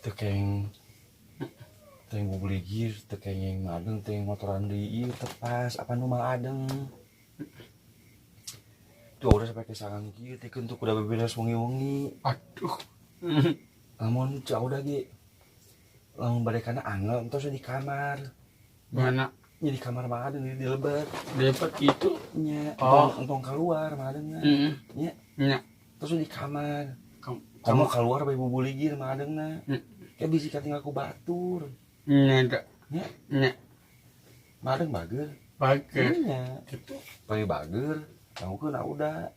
Tekeng teng bubuligir tekeng yang madeng teng motoran di ieu tepas apa nu mah adeng. Tuh udah sampai kesangan kieu teh untuk udah beberes wengi-wengi. Aduh. Lamun cau udah ge lamun bade kana angel entos di kamar. Mana? Nya di kamar mah adeng di lebat. Dapat itu. Nya entong keluar mah adengna. Nya. Nya. Terus di kamar. Kamu keluar bae bubuligir mah adengna. Kayak bisi katinggal ku batur. Nya. Nya. Nya. Madeng bager. Bager. Nya. Gitu. Bae bager. Tangkeun udah.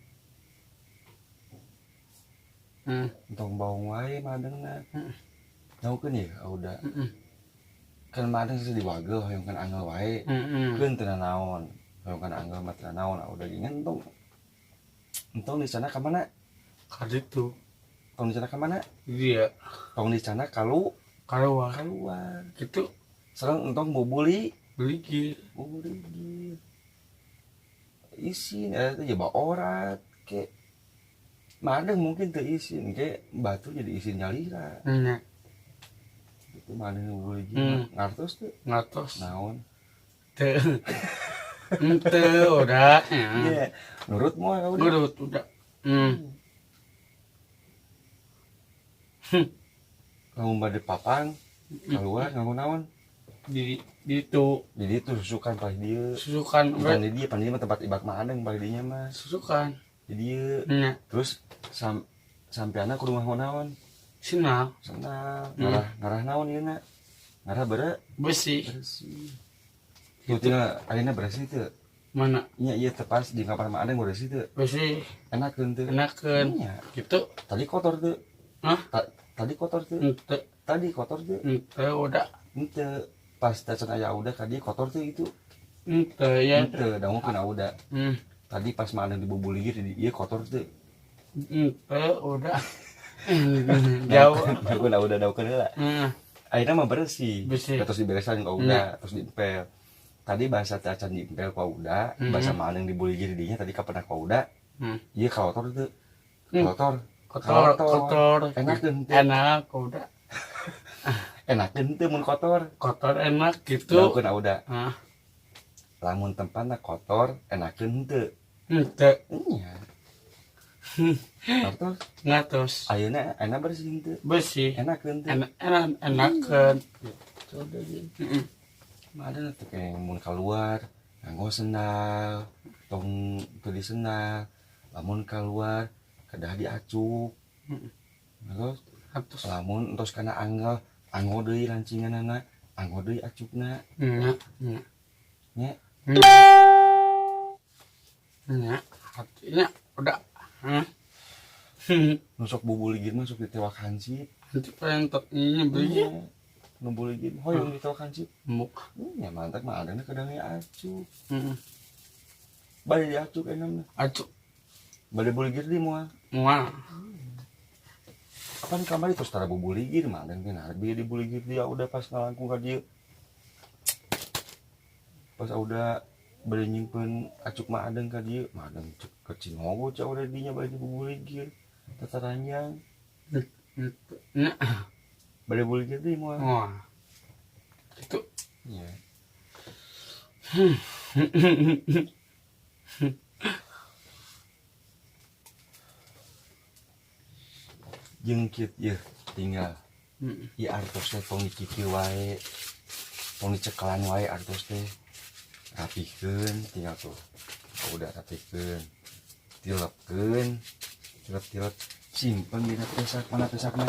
Entong bawang wae madengna. Tangkeun ya udah. Kan madeng sih diwagel hoyong kan angel wae. Keun teu naon. Hoyong kan angel mah teu naon udah geuning entong di sana ka mana? Ka ditu. Tong di sana ka mana? Dia. Tong di sana Keluar. Gitu. Sareng entong Beligir. Isin eta ya baorat ke madeng mungkin teu isin ke batu jadi isin nyalira. Nya. Itu madeng bubuligir ngartos teu? Ngatos. Naon? Teu. Teu udah. Iya. Nurut moal udah. Nurut udah. Lamun bade papang keluar nganggo naon? Di itu Susukan paling dieu. susukan Bukan di dieu, pan dieu mah tempat ibad madeng paling dinya mah. susukan Di dieu. Terus sampeana kudu nganggo naon? Senal. Ngarah naon ieu na? Ngarah Besi. Tuh tinggal ayeuna bersih teu? Mana? Nya ieu tepas di kamar madeng bersih teu? Besi. Enakeun teu? Enakeun. Nya. Gitu. Tadi kotor teu? Hah? Tadi kotor teu? Tadi kotor teu? Udah. Henteu. Pas tacan aya udah tadi kotor teu itu? Ya. Henteu, dangu kena udah. Tadi pas madeng di bubuligir di ieu kotor teu? Udah. Jauh. Kena udah daukeun heula. Ayeuna mah bersih. Terus diberesan ka udah, terus diempel. Tadi bahasa tacan diempel ka udah, bahasa madeng di bubuligir dinya tadi ka pernah ka udah. Ieu kotor teu? Kotor. Enakeun teu? Enak udah. Enakeun teu mun kotor? Kotor enak gitu. Daukeun udah. Lamun tempatna kotor, enakeun teu? Henteu. Nya. Ngatos. Ayeuna bersih teu? Bersih. Enakeun teu? Enakeun. Coba ge. Madeng teh kayak mun keluar nganggo sendal, tong teu di sendal. Lamun keluar kedah diacuk. Terus lamun entos kana angel, anggo deui lancinganana, anggo deui acukna. Nya. Artinya udah. Nusok bubuligir mah sok ditewak hansip. Nanti pengen ternyanya beli. Nu buligir hoyong ditewak hansip. Muk. Nya mantap mah adana kadang acuk. Bade diacuk enamna. Acuk. Bade buligir di moal. Apa di kamar itu setara bubuligir mah dan kena harbi di buligir dia udah pas ngalangkung ka dieu. Pas udah bade nyimpen acuk mah adeng ka dieu, mah adeng kecil ngogo ca udah dinya bade di bubuligir. Tataranjang. Bade buligir di moal. Itu. Iya. Jengkit ya tinggal ya artos teh tong dicicil wae tong dicekelan wae artos teh rapikeun tinggal tuh udah rapikeun tilepkeun tilep simpen dina pesak mana pesakna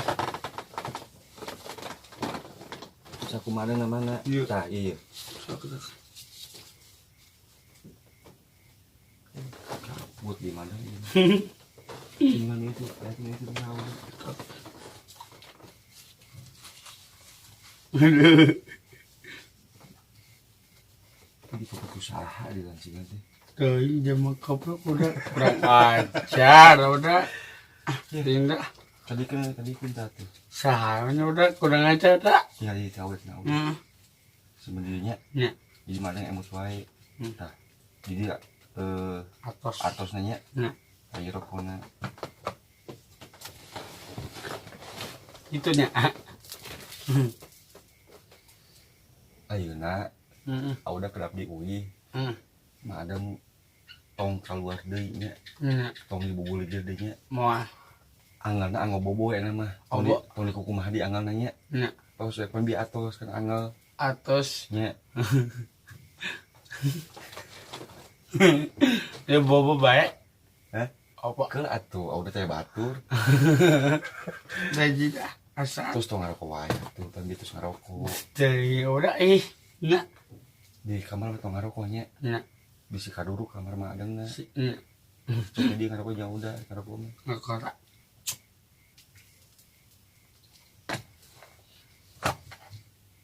saku mana namana tah iya buat di mana ini Tinggal itu tahu. Di kota usaha di lancingan teh. Teuing jam koprok udah kurang ajar udah. Tindak. Tadi kan tatu. Saharnya udah kurang ajar tak? Ya di tawet na udah. Sebenarnya. Nya. Di mana emus wae. Tah. Jadi atos nanya. Ayo rokona. itunya. Ayeuna Heeh. udah kedap di UI Heeh. madem tong keluar deui nya Nya tong dibubuli deui nya moal. angalna anggo bobo eta mah Obo. tong di kukumaha di angalna nya Nya tos we pan bi atos kan angel atos nya ya bobo bae. Hah? Apa? ke atuh udah teh batur Gaji dah asal. terus tong ngarokok wae tuh pan bi terus ngarokok Jadi udah nya di kamar tong ngarokoknya nya bisi kaduruk kamar mah adengna si nya cuk jadi ngarokok jauh udah ngarokok mah ngakora.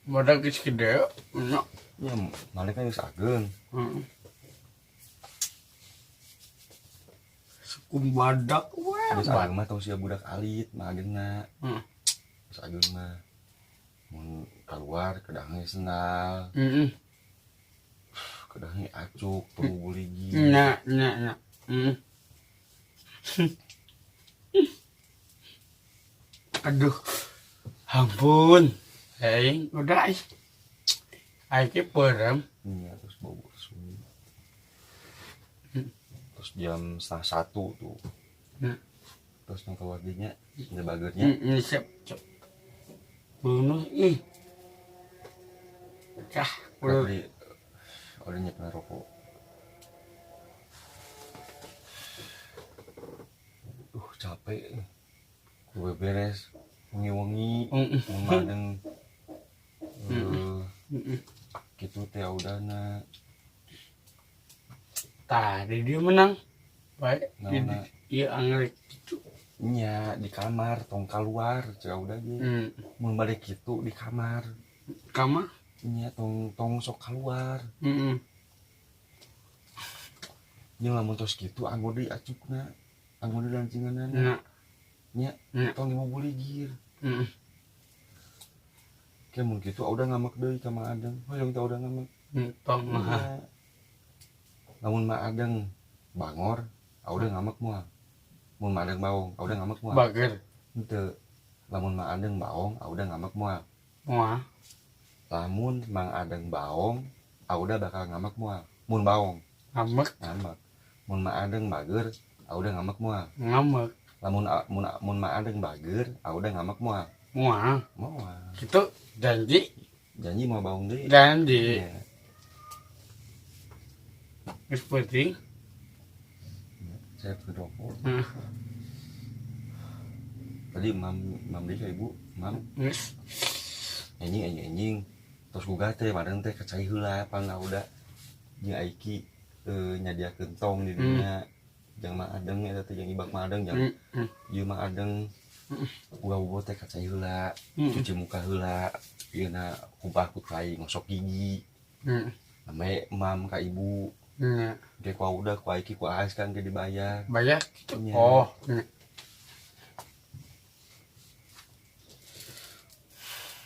Badak geus gede nya. nya malih kan geus ageng Heeh. Suku badak geus weh. ageng mah tong sia budak alit mah agengna Heeh. geus ageng mah mun keluar kedahnya sendal Heeh. kedahnya acuk pembubul gigi Nya. Aduh. Ampun. Hei, udah Aiki perem. iya terus bobo suwi terus jam 1:30 tuh Hmm. terus nang keluar dinya nya bagernya Ini siap. Bunuh Cah, udah. di udah nyepen rokok capek gue beres wengi-wengi madeng gitu teh udahna Tadi dia menang. Baik. Naonna? Iya anggrek gitu. nya di kamar tong keluar cek udah ge mun balik gitu di kamar Kamar? nya tong sok keluar Heeh. jeung lamun tos kitu anggo deui acukna anggo deui lancinganna Nah. nya Nya. tong dibubuli gir Heeh. kayak mun kitu udah ngamak deui ka Mang Adeng hoyong teh udah ngamak Tong mah. Nya. Lamun Mang Adeng bangor udah ngamak moal mun Mang Adeng baong udah ngamak moal Bager. henteu lamun Mang Adeng baong udah ngamak moal Moal. lamun Mang Adeng baong udah bakal ngamak moal mun baong Ngambek. ngamak mun Mang Adeng bager udah ngamak moal Ngambek. lamun Mang Adeng bager udah ngamak moal Moal. moal Itu janji. janji mau baong deui Janji. ya. Geus penting. Saya rokok Heeh. tadi mam deui ka ibu mam Geus. anjing terus gugat teh madeng teh kacai heula pangna udah jeung Aiki nyadiakeun tong di dinya jeung Mang Adeng eta teh jeung ibak Mang Adeng jeung ieu Mang Adeng uga bobo teh kacai heula cuci muka heula ieuna kumpah ku kai ngosok gigi ame mam ka ibu Nya. ge ku udah ku Aiki ku Aas kan ge dibayar Bayar gitu. Nya. Oh. Nya.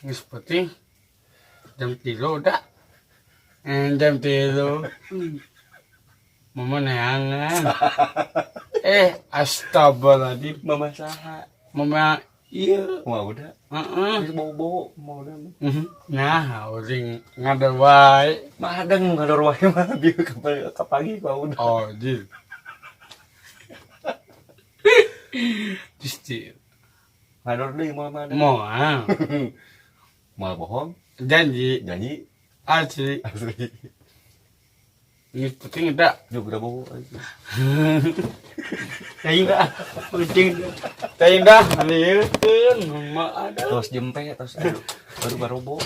Geus penting. Jam 3 udah. Jam 3. Mama neangan. Astagfirullahaladzim. mama saha Mama iya. mau udah Heeh. geus bau mau udah Nah, uring ngada wae. Mang Adeng ngador wae mah bieu ka pagi ku udah Oh, jil. Disti. ngador deui moal Mang Adeng Moal. moal bohong Janji. janji Asli. asli Ini penting ada. juga bau Tayang dah. Penting dah. Tayang dah. Lihatkan. Mama ada. terus jempe terus baru barobo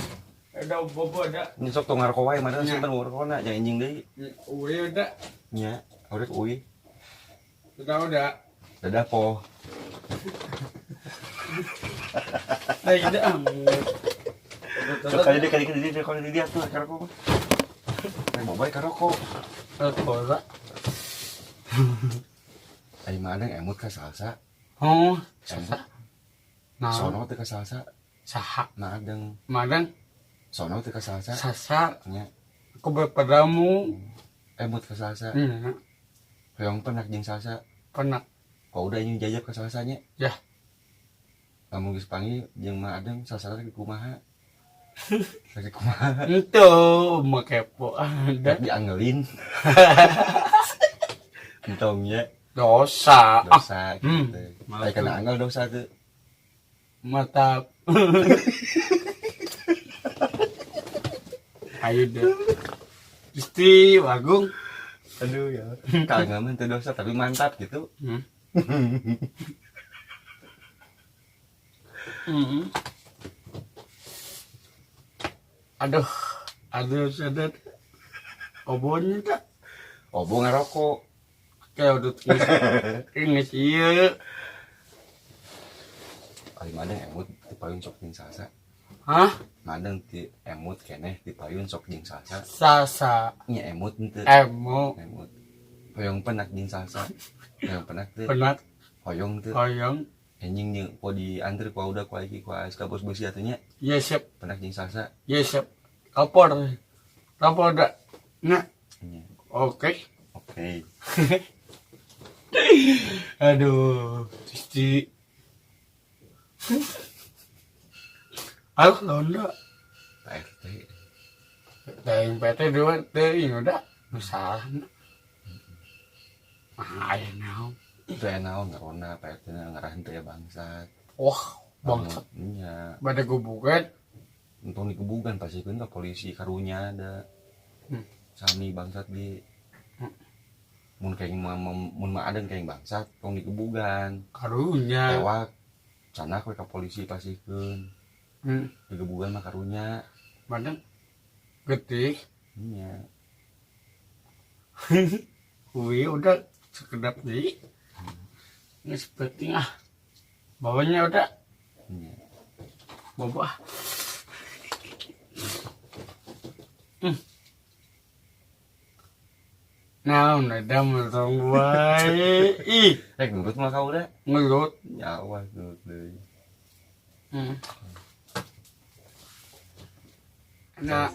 Ada bobo ada. ini sok tong ngarokok wae mah simpen ngarokona jangan anjing deui Uwe ada. nya urek uy Udah. dadah po Tayang dah. sok kali dia tuh karokok mah mau bae karokok Tora. ai mah ada emut ka salsa Oh, emut nah, sono teh ka salsa saha. mah adeng Madang sono teh ka salsa sasar. nya Aku berpadamu. emut ka salsa hoyong penak jeung salsa Pernah. kau udah ini jajab ka salsanya Ya. Lamun geus panggil jeung mah adeng sasara ke kumaha. Ke kumaha. Itu mah kepo ada. Rek diangelin. Entongnya Dosa. dosa gitu. malah Lain kena angel dosa tuh. Mata. Ayo deh. Gusti Agung. Aduh ya. Kagak mah teu dosa tapi mantap gitu. Aduh sadar. Obonnya tak. Obo ngarokok. Kayak udah ini sih. Ari madeng emut ti payun sok jeung salsa. Hah? Madeng ti emut keneh ti payun sok jeung salsa. Sasa. Nya emut henteu. Emo. Emut. Hoyong penak jeung salsa. Hoyong penak teu. Penak. Hoyong teu. Hoyong. Anjing jeung po diantar ku udah ku iki ku ka bos besi atuh nya. Yes, siap. Penak jeung salsa. Yes, siap. Kapor. Kapor dah. Nah. Nya. Oke. Oke. Aduh. Gusti. Ayo londo. Pak RT. Yang PT dua teh udah masalah. Ayo naon. Itu naon ngarona Pak RT ngarahan teh bangsat. Wah, bangsat. Nya. Bade gubukan. Untung dikebukan pasikeun ka polisi karunya ada. Sami bangsat di mun kayak mun mah adeng kayak bangsat tong dikebukan. Karunya. Lewat canak we ka polisi pasikeun. Dikebukan mah karunya. Mana? Gede. Iya. Wih, udah sekedap nih. Ini seperti bawahnya udah. Iya. Bawah. Nah, udah merong wae. Ih, Rek nurut mah kau udah. ngelut. Ya Allah nurut deui. Nah,